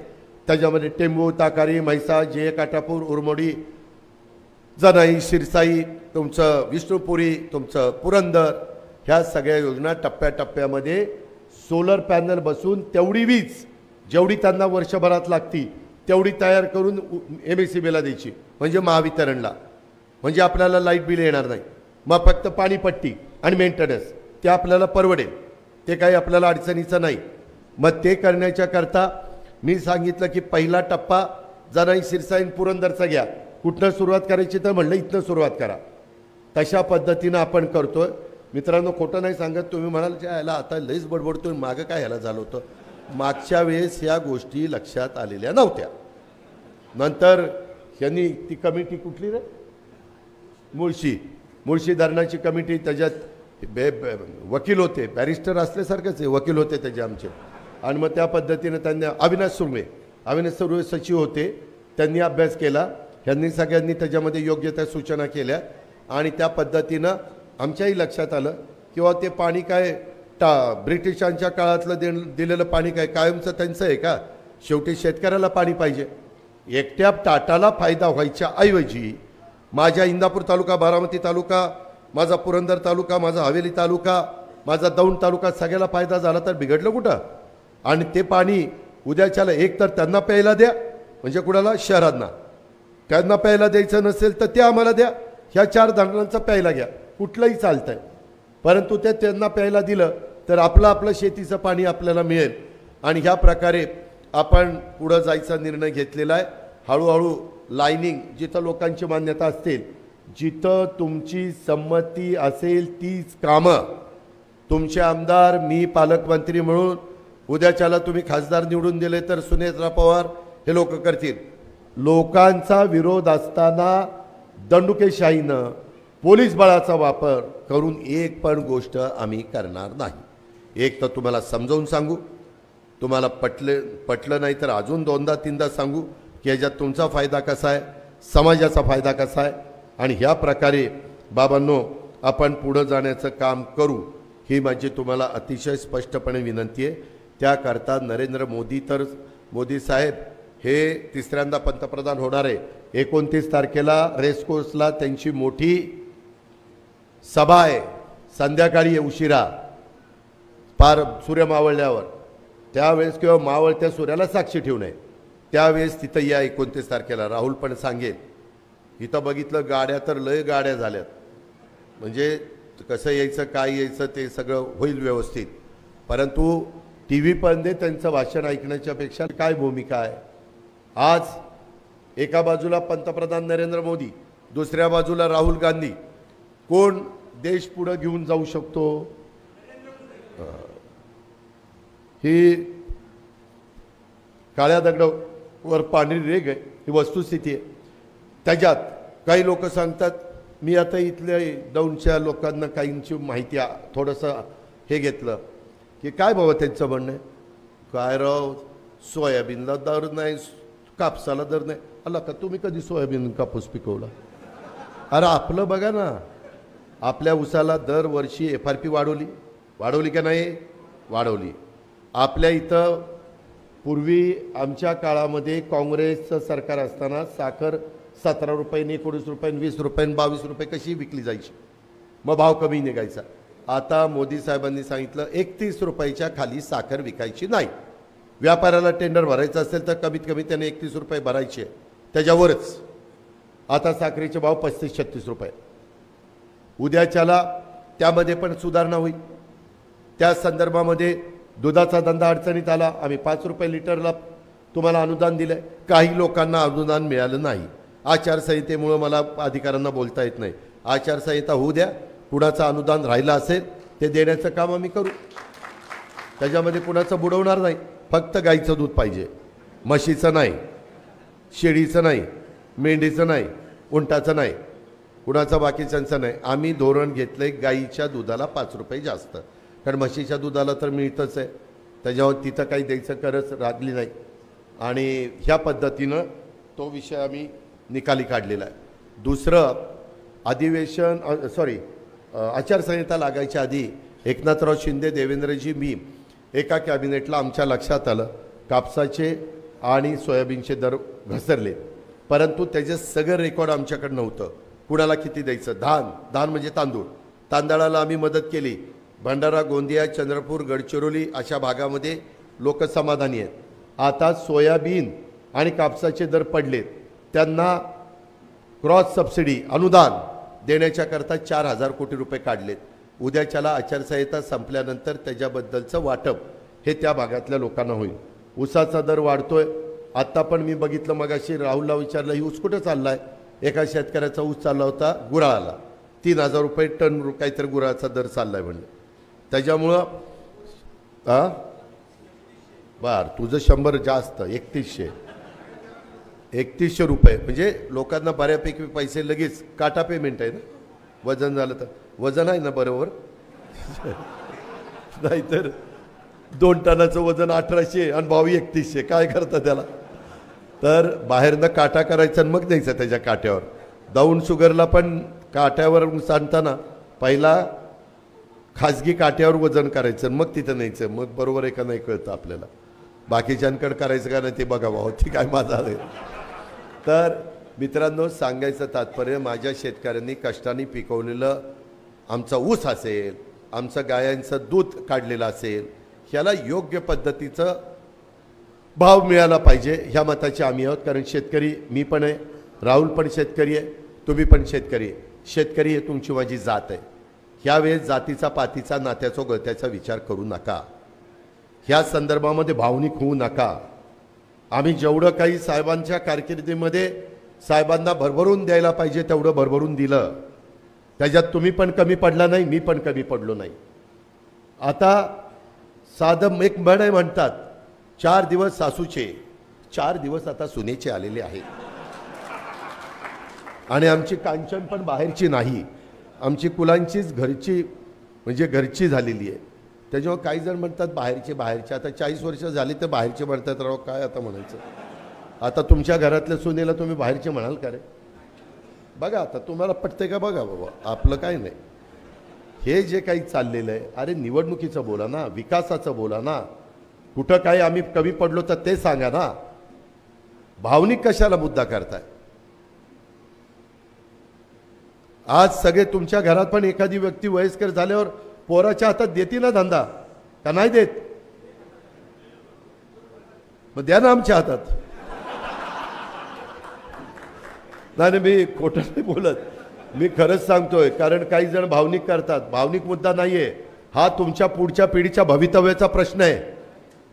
त्याच्यामध्ये टेंबू, ताकारी, म्हैसा, जे काटापूर, उरमोडी, जनाई, शिरसाई, तुमचं विष्णुपुरी, तुमचं पुरंदर, ह्या सगळ्या योजना टप्प्याटप्प्यामध्ये सोलर पॅनल बसून तेवढी वीज जेवढी त्यांना वर्षभरात लागती तेवढी तयार करून MSEBीला द्यायची, म्हणजे महावितरणला. म्हणजे आपल्याला लाईट बिल येणार नाही, मग फक्त पाणीपट्टी आणि मेंटेनन्स ते आपल्याला परवडेल, ते काही आपल्याला अडचणीचं नाही. मग ते करण्याच्या करता मी सांगितलं की पहिला टप्पा जराई सिरसाईन पुरंदरचा घ्या. कुठनं सुरुवात करायची तर म्हणलं इथनं सुरुवात करा. तशा पद्धतीनं आपण करतोय. मित्रांनो, खोटं नाही सांगत. तुम्ही म्हणाल ह्याला आता लईच बडबडतोय, मागं काय ह्याला झालं होतं. मागच्या वेळेस ह्या गोष्टी लक्षात आलेल्या नव्हत्या. नंतर यांनी ती कमिटी कुठली रे, मुळशी धरणाची कमिटी, त्याच्यात वकील होते, बॅरिस्टर असल्यासारखेच वकील होते त्याचे आमचे. आणि मग त्या पद्धतीनं त्यांनी अविनाश सुर्वे सचिव होते, त्यांनी अभ्यास केला. ह्यांनी सगळ्यांनी त्याच्यामध्ये योग्य त्या सूचना केल्या आणि त्या पद्धतीनं आमच्याही लक्षात आलं किंवा ते पाणी काय ब्रिटिशांच्या काळातलं दिलेलं पाणी काय कायमचं त्यांचं आहे का. शेवटी शेतकऱ्याला पाणी पाहिजे. एकट्या टाटाला फायदा व्हायच्या ऐवजी माझ्या इंदापूर तालुका, बारामती तालुका, माझा पुरंदर तालुका, माझा हवेली तालुका, माझा दौंड तालुका सगळ्याला फायदा झाला तर बिघडलं कुठं. आणि ते पाणी उद्याच्याला एक तर त्यांना प्यायला द्या, म्हणजे कुणाला शहरांना त्यांना प्यायला द्यायचं नसेल तर ते आम्हाला द्या. ह्या 4 धरणांचं प्यायला घ्या, कुठलंही चालतं आहे. परंतु ते त्यांना प्यायला दिलं तर आपलं शेतीचं पाणी आपल्याला मिळेल. आणि ह्या प्रकारे आपण पुढं जायचा निर्णय घेतलेला आहे. हळूहळू लाईनिंग जिथं लोकांची मान्यता असतील, जिथं तुमची संमती असेल तीच कामं तुमचे आमदार, मी पालकमंत्री म्हणून उद्याच्याला तुम्ही खासदार निवडून दिले तर सुनेत्रा पवार हे लोक करतील. लोकांचा विरोध असताना दंडुकेशाहीनं पोलीस बळाचा वापर करून एक पण गोष्ट आम्ही करणार नाही. एक तर तुम्हाला समजावून सांगू, तुम्हाला पटलं नाही तर अजून 2दा-3दा सांगू की याच्यात तुमचा फायदा कसा आहे, समाजाचा फायदा कसा आहे. आणि ह्या प्रकारे बाबांनो आपण पुढं जाण्याचं काम करू, ही माझी तुम्हाला अतिशय स्पष्टपणे विनंती आहे. त्याकरता नरेंद्र मोदी साहेब हे 3ऱ्यांदा पंतप्रधान होणार आहे. 29 तारखेला रेसकोर्सला त्यांची मोठी सभा आहे, संध्याकाळी आहे उशिरा, पार सूर्य मावळल्यावर. त्यावेळेस किंवा मावळत्या सूर्याला साक्षी ठेवू नये, त्यावेळेस तिथं या 29 तारखेला. राहुल पण सांगेल. इथं बघितलं गाड्या तर लय गाड्या झाल्यात, म्हणजे कसं यायचं काय यायचं ते सगळं होईल व्यवस्थित. परंतु टी व्ही पण दे त्यांचं भाषण ऐकण्याच्या पेक्षा काय भूमिका आहे. आज एका बाजूला पंतप्रधान नरेंद्र मोदी, दुसऱ्या बाजूला राहुल गांधी. कोण देश पुढे घेऊन जाऊ शकतो. ही काळ्या दगडावर पांढरी रेघ आहे, ही वस्तुस्थिती आहे. त्याच्यात काही लोक सांगतात, मी आता इथल्या दौंडच्या लोकांना काहींची माहिती थोडंसं हे घेतलं की काय बाबा त्यांचं म्हणणं आहे, काय राव सोयाबीनला दर नाही, कापसाला दर नाही. अला का तुम्ही कधी सोयाबीन कापूस पिकवला. अरे आपलं बघा ना, आपल्या उसाला दरवर्षी FRP वाढवली का नाही, वाढवली. आपल्या इथं पूर्वी आमच्या काळामध्ये काँग्रेसचं सरकार असताना साखर 17 रुपयांनी, 19 रुपयांनी, 20 रुपयांनी, 22 रुपये कशी विकली जायची, मग भाव कमी निघायचा. आता मोदी साहेबांनी सांगितलं 31 रुपयाच्या खाली साखर विकायची नाही. व्यापाऱ्याला टेंडर भरायचं असेल तर कमीत कमी त्याने 31 रुपये भरायचे, त्याच्यावरच. आता साखरेचे भाव 35-36 रुपये. उद्याच्याला त्यामध्ये पण सुधारणा होईल. त्या संदर्भामध्ये दुधाचा धंदा अडचणीत आला, आम्ही 5 रुपये लिटरला तुम्हाला अनुदान दिलं आहे. काही लोकांना अनुदान मिळालं नाही. आचारसंहितेमुळं मला अधिकाऱ्यांना बोलता येत नाही. आचारसंहिता होऊ द्या, कुणाचं अनुदान राहिलं असेल ते देण्याचं काम आम्ही करू. त्याच्यामध्ये कुणाचं बुडवणार नाही. फक्त गाईचं दूध पाहिजे, म्हशीचं नाही, शेळीचं नाही, मेंढीचं नाही, उंटाचं नाही, कुणाचं बाकीच्यांचं नाही. आम्ही धोरण घेतलं आहे गाईच्या दुधाला 5 रुपये जास्त, कारण म्हशीच्या दुधाला तर मिळतंच आहे, त्याच्यावर तिथं काही द्यायचं गरज लागली नाही. आणि ह्या पद्धतीनं तो विषय आम्ही निकाली काढलेला आहे. दुसरं, आचारसंहिता लागायच्या आधी एकनाथराव शिंदे, देवेंद्रजी, मी एका कॅबिनेटला आमच्या लक्षात आलं कापसाचे आणि सोयाबीनचे दर घसरले, परंतु त्याचे सगळं रेकॉर्ड आमच्याकडे नव्हतं. कुणाला किती द्यायचं. धान म्हणजे तांदळाला आम्ही मदत केली. भंडारा, गोंदिया, चंद्रपूर, गडचिरोली अशा भागामध्ये लोक समाधानी आहेत. आता सोयाबीन आणि कापसाचे दर पडलेत, त्यांना क्रॉस सबसिडी अनुदान देण्याच्याकरता 4,000 कोटी रुपये काढलेत. उद्याच्याला आचारसंहिता संपल्यानंतर त्याच्याबद्दलचं वाटप हे त्या भागातल्या लोकांना होईल. ऊसाचा दर वाढतोय. आत्ता पण मी बघितलं, मगाशी राहुलला विचारलं, ही ऊस कुठं चालला आहे? एका शेतकऱ्याचा ऊस चालला होता गुराळाला, 3000 रुपये टन काहीतरी गुराळाचा दर चालला आहे म्हणलं. त्याच्यामुळं बर तुझं 100 जास्त, 3100 रुपये म्हणजे लोकांना बऱ्यापैकी पैसे लगेच काटा पेमेंट आहे ना. वजन झालं तर वजन आहे ना बरोबर. नाहीतर 2 टनाचं वजन 1800 आणि भाव 3100, काय करतं त्याला? तर बाहेरनं काटा करायचा आणि मग द्यायचं त्याच्या काट्यावर. दाऊन शुगरला पण काट्यावर सांगताना पहिला खाजगी काट्यावर वजन करायचं मग तिथं न्यायचं, मग बरोबर आहे का नाही कळतं आपल्याला. बाकीच्यांकडे करायचं का नाही ते बघावं, ती काय माझा आहे. तर मित्रांनो, सांगायचं तात्पर्य, माझ्या शेतकऱ्यांनी कष्टाने पिकवलेलं आमचा ऊस असेल, आमचं गायांचं दूध काढलेलं असेल, ह्याला योग्य पद्धतीचं भाव मिळाला पाहिजे ह्या मताचे आम्ही आहोत. कारण शेतकरी मी पण आहे, राहुल पण शेतकरी आहे, तुम्ही पण शेतकरी आहे. शेतकरी हे तुमची माझी जात आहे. ह्यावेळेस जातीचा पातीचा नात्याचा गळत्याचा विचार करू नका. ह्या संदर्भामध्ये भावनिक होऊ नका. आम्ही जेवढं काही साहेबांच्या कारकिर्दीमध्ये साहेबांना भरभरून द्यायला पाहिजे तेवढं भरभरून दिलं. त्याच्यात तुम्ही पण कमी पडला नाही, मी पण कमी पडलो नाही. आता साधं एक म्हण आहे, म्हणतात 4 दिवस सासूचे, 4 दिवस आता सुनेचे आलेले आहेत. आणि आमची कांचन पण बाहेरची नाही, आमची कुलांचीच घरची म्हणजे घरची झालेली आहे. त्याच्यामुळे काही जण म्हणतात बाहेरचे. आता 40 वर्ष झाली तर बाहेरचे म्हणतात. राव काय आता म्हणायचं? आता तुमच्या घरातल्या सुनेला तुम्ही बाहेरचे म्हणाल का रे? बघा आता तुम्हाला पटते का बघा बाबा, आपलं काय नाही. हे जे काही चाललेलं आहे, अरे निवडणुकीचं बोला ना, विकासाचं बोला ना. कुठं काही आम्ही कमी पडलो तर ते सांगा ना. भावनिक कशाला मुद्दा करताय? आज सगळे तुमच्या घरात पण एखादी व्यक्ती वयस्कर झाल्यावर पोराच्या हातात देते ना धंदा, का नाही देत? मग द्या ना आमच्या हातात. नाही मी खोटं नाही बोलत, मी खरंच सांगतोय. कारण काही जण भावनिक करतात. भावनिक मुद्दा नाहीये हा, तुमच्या पुढच्या पिढीच्या भवितव्याचा प्रश्न आहे.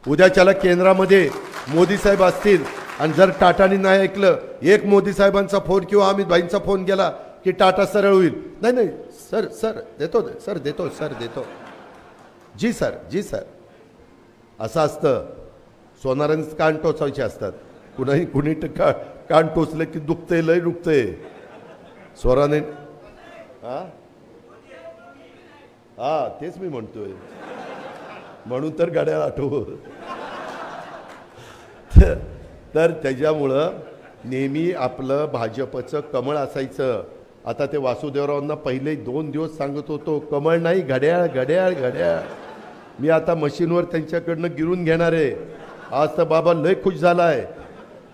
उद्याच्याला केंद्रामध्ये मोदी साहेब असतील आणि जर टाटानी नाही ऐकलं, एक मोदी साहेबांचा फोन किंवा अमित भाईंचा फोन गेला की टाटा सरळ होईल. नाही सर देतो जी सर असं असतं. सोनारांचं कान टोचायचे असतात. कुणी कान टोचलं की दुखतंय, लय दुखतंय. स्वराने हा तेच मी म्हणतोय, म्हणून तर गाड्या आठव. तर त्याच्यामुळं नेहमी आपलं भाजपचं कमळ असायचं. आता ते वासुदेवरावांना पहिले 2 दिवस सांगत होतो, कमळ नाही घड्याळ. मी आता मशीनवर त्यांच्याकडनं गिरून घेणार आहे. आज तर बाबा लय खुश झालाय,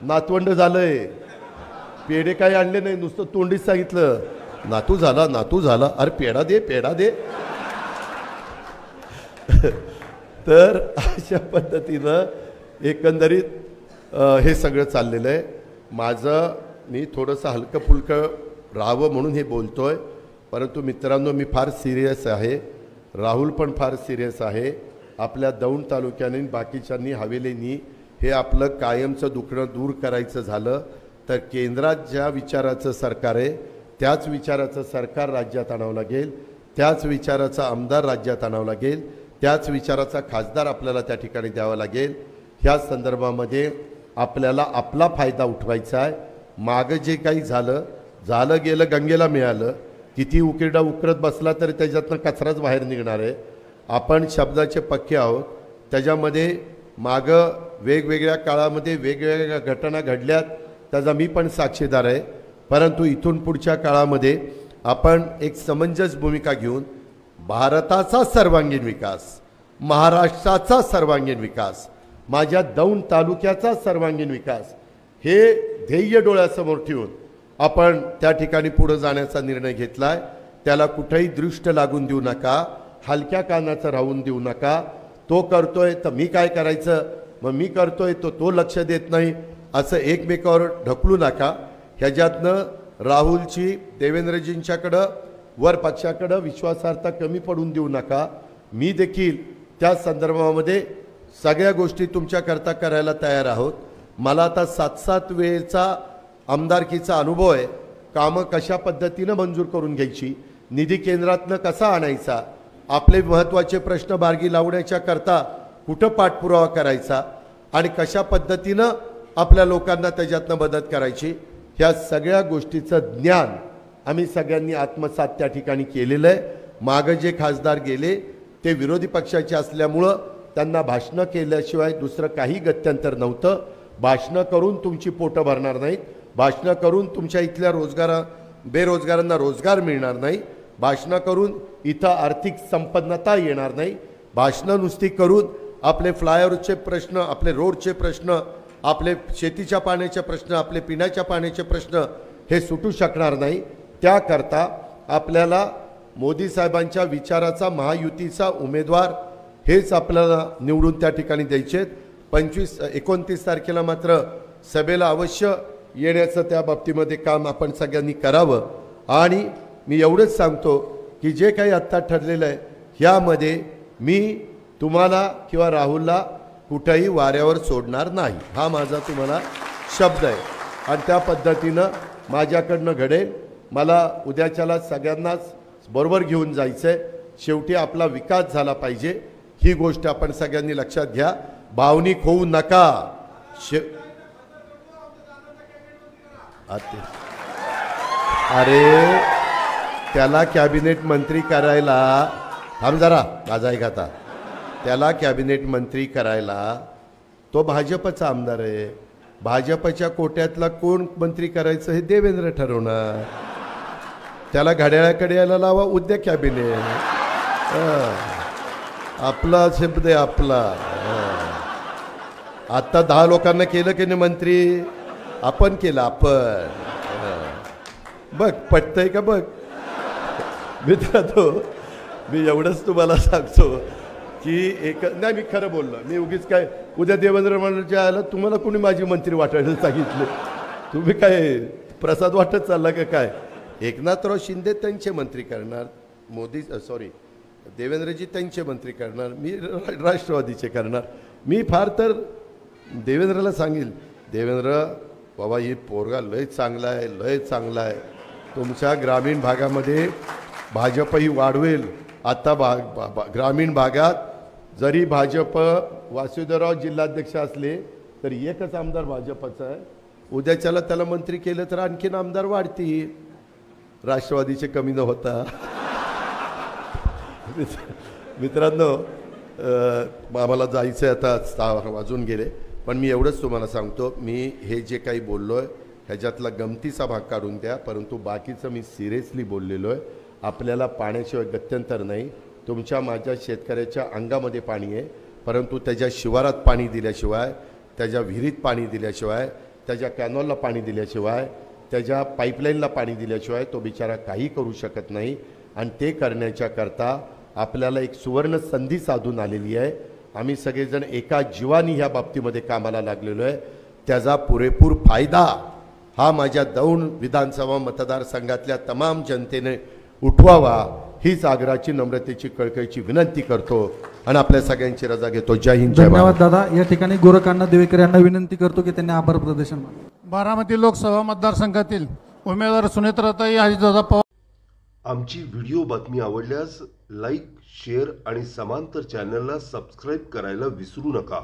नातवंड झालंय. पेढे काही आणले नाही, नुसतं तोंडीच सांगितलं नातू झाला. अरे पेढा दे. तर अशा पद्धतीनं एकंदरीत हे सगळं चाललेलं आहे. मी थोडंसं हलकं फुलकं राहावं म्हणून हे बोलतोय. परंतु मित्रांनो, मी फार सिरियस आहे, राहुल पण फार सिरियस आहे. आपल्या दौंड तालुक्याने बाकीच्यांनी हवेलीनी हे आपलं कायमचं दुखणं दूर करायचं झालं तर केंद्रात ज्या विचाराचं सरकार आहे त्याच विचाराचं सरकार राज्यात आणावं लागेल, त्याच विचाराचा आमदार राज्यात आणावं लागेल, त्याच विचाराचा खासदार आपल्याला त्या ठिकाणी द्यावा लागेल. ह्या संदर्भामध्ये आपल्याला आपला फायदा उठवायचा आहे. मागं जे काही झालं गेलं गंगेला मिळालं. किती उकिरडा उकरत बसला तरी त्याच्यातनं कचराच बाहेर निघणार आहे. आपण शब्दाचे पक्के आहोत. त्याच्यामध्ये मागं वेगवेगळ्या काळामध्ये वेगवेगळ्या घटना घडल्यात, त्याचा मी पण साक्षीदार आहे. परंतु इथून पुढच्या काळामध्ये आपण एक समंजस भूमिका घेऊन भारताचा सर्वांगीण विकास, महाराष्ट्राचा सर्वांगीण विकास, माझ्या दौंड तालुक्याचा सर्वांगीण विकास हे ध्येय डोळ्यासमोर ठेवून आपण त्या ठिकाणी पुढे जाण्याचा निर्णय घेतलाय. त्याला कुठेही दृष्ट लागून देऊ नका, हलक्या कानाचं राहून देऊ नका. तो करतोय तर मी काय करायचं, मग मी करतोय तो लक्ष देत नाही, असं एकमेकावर ढकलू नका. ह्याच्यातनं राहुलची देवेंद्रजींच्याकडं वर पक्षाकडे विश्वासार्हता कमी पडून देऊ नका। मी देखील त्या संदर्भामध्ये सगळ्या गोष्टी तुमच्याकरता करायला तयार आहोत। मला आता 7-7 वेळेचा आमदारकीचा अनुभव आहे। कामं कशा पद्धतीनं मंजूर करून घ्यायची, निधी केंद्रातनं कसा आणायचा, आपले महत्त्वाचे प्रश्न मार्गी लावण्याच्या करता कुठं पाठपुरावा करायचा आणि कशा पद्धतीनं आपल्या लोकांना त्याच्यातनं मदत करायची, ह्या सगळ्या गोष्टीचं ज्ञान आम्ही सगळ्यांनी आत्मसात त्या ठिकाणी केलेलं आहे। मागं जे खासदार गेले ते विरोधी पक्षाचे असल्यामुळं त्यांना भाषणं केल्याशिवाय दुसरं काही गत्यंतर नव्हतं। भाषणं करून तुमची पोटं भरणार नाहीत, भाषणं करून तुमच्या इथल्या बेरोजगारांना रोजगार मिळणार नाही, भाषणं करून इथं आर्थिक संपन्नता येणार नाही, भाषणं नुसती करून आपले फ्लायओव्हरचे प्रश्न, आपले रोडचे प्रश्न, आपले शेतीच्या पाण्याचे प्रश्न, आपले पिण्याच्या पाण्याचे प्रश्न हे सुटू शकणार नाही। त्याकरता आपल्याला मोदी साहेबांच्या विचाराचा महायुतीचा उमेदवार हेच आपल्याला निवडून त्या ठिकाणी द्यायचे। 29 तारखेला मात्र सभेला अवश्य येण्याचं त्या बाबतीमध्ये काम आपण सगळ्यांनी करावं। आणि मी एवढंच सांगतो की जे काही आत्ता ठरलेलं आहे ह्यामध्ये मी तुम्हाला किंवा राहुलला कुठेही वाऱ्यावर सोडणार नाही, हा माझा तुम्हाला शब्द आहे। आणि त्या पद्धतीनं माझ्याकडनं घडेल। मला उद्याच्याला सगळ्यांनाच बरोबर घेऊन जायचं आहे। शेवटी आपला विकास झाला पाहिजे, ही गोष्ट आपण सगळ्यांनी लक्षात घ्या, भावनिक होऊ नका। अरे त्याला कॅबिनेट मंत्री करायला, थांब जरा माझा ऐक आता, त्याला कॅबिनेट मंत्री करायला तो भाजपचा आमदार आहे। भाजपच्या कोट्यातला कोण मंत्री करायचं हे देवेंद्र ठरवणार। त्याला घड्याळाकडे यायला लावा, उद्या कॅबिनेट आपला शब्द आहे आपला। आता 10 लोकांना केलं की नाही मंत्री, आपण केलं आपण, बघ पटतंय का बघ। मित्रांनो मी एवढंच तुम्हाला सांगतो की नाही मी खरं बोललो, मी उगीच काय उद्या देवेंद्र फडणवीसच्या आला तुम्हाला कोणी माझी मंत्री वाटायला सांगितलं, तुम्ही काय प्रसाद वाटत चालला का काय। एकनाथराव शिंदे त्यांचे मंत्री करणार, देवेंद्रजी त्यांचे मंत्री करणार, मी राष्ट्रवादीचे करणार। मी फार तर देवेंद्रला सांगेल, देवेंद्र बाबा ही पोरगा लय चांगला आहे, लय चांगला आहे, तुमच्या ग्रामीण भागामध्ये भाजपही वाढवेल। आता ग्रामीण भागात जरी भाजप वासुदेवराव जिल्हाध्यक्ष असले तरी एकच आमदार भाजपचा आहे, उद्याच्याला त्याला मंत्री केलं तर आणखीन आमदार वाढतील, राष्ट्रवादीचे कमी न होता। मित्रांनो आम्हाला जायचं आहे, आता 6 वाजून गेले, पण मी एवढंच तुम्हाला सांगतो, मी हे जे काही बोललो आहे ह्याच्यातला गमतीचा भाग काढून द्या, परंतु बाकीचं मी सिरियसली बोललेलो आहे। आपल्याला पाण्याशिवाय गत्यंतर नाही। तुमच्या माझ्या शेतकऱ्याच्या अंगामध्ये पाणी आहे, परंतु त्याच्या शिवारात पाणी दिल्याशिवाय, त्याच्या विहिरीत पाणी दिल्याशिवाय, त्याच्या कॅनॉलला पाणी दिल्याशिवाय, त्याच्या पाईपलाईनला पाणी दिल्याशिवाय तो बिचारा काही करू शकत नाही। आणि ते करण्याच्या करता आपल्याला एक सुवर्ण संधी साधून आलेली आहे। आम्ही सगळेजण एका जीवानी ह्या बाबतीमध्ये कामाला लागलेलो आहे। त्याचा पुरेपूर फायदा हा माझ्या दौंड विधानसभा मतदारसंघातल्या तमाम जनतेने उठवावा, हीच आग्रहाची नम्रतेची कळकळीची विनंती करतो आणि आपल्या सगळ्यांची रजा घेतो। जय हिंद, जय धन्यवाद दादा। या ठिकाणी गोरखांना देवेकर यांना विनंती करतो की त्यांनी आभार प्रदर्शन। बारामती लोकसभा मतदारसंघातील उमेदवार सुनेत्राताई हरिदादा पवार। आमची व्हिडिओ बातमी आवडल्यास लाईक, शेअर आणि समांतर चॅनलला सबस्क्राईब करायला विसरू नका।